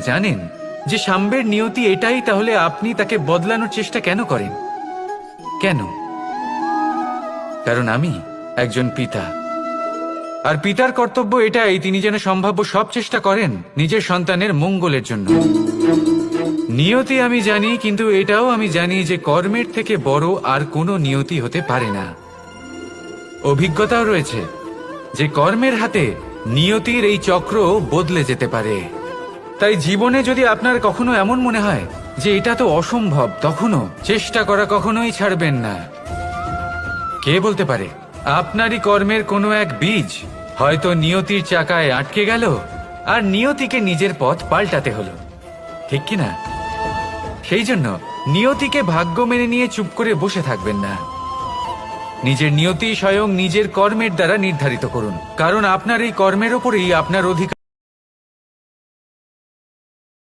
জানেন যে সাম্বের নিয়তি এটাই, তাহলে আপনি তাকে বদলানোর চেষ্টা কেন করেন? কেন? কারণ আমি একজন পিতা, আর পিতার কর্তব্য এটাই তিনি যেন সম্ভাব্য সব চেষ্টা করেন নিজের সন্তানের মঙ্গলের জন্য। নিয়তি আমি জানি, কিন্তু এটাও আমি জানি যে কর্মের থেকে বড় আর কোনো নিয়তি হতে পারে না। অভিজ্ঞতাও রয়েছে যে কর্মের হাতে নিয়তির এই চক্র বদলে যেতে পারে। তাই জীবনে যদি আপনার কখনো এমন মনে হয় যে এটা তো অসম্ভব, তখনও চেষ্টা করা কখনোই ছাড়বেন না। কে বলতে পারে আপনারই কর্মের কোনো এক বীজ হয়তো নিয়তির চাকায় আটকে গেল, আর নিয়তিকে নিজের পথ পাল্টাতে হলো, ঠিক কি না? সেই জন্য নিয়তিকে ভাগ্য মেনে নিয়ে চুপ করে বসে থাকবেন না। নিজের নিয়তি স্বয়ং নিজের কর্মের দ্বারা নির্ধারিত করুন, কারণ আপনার এই কর্মের ওপরেই আপনার অধিকার।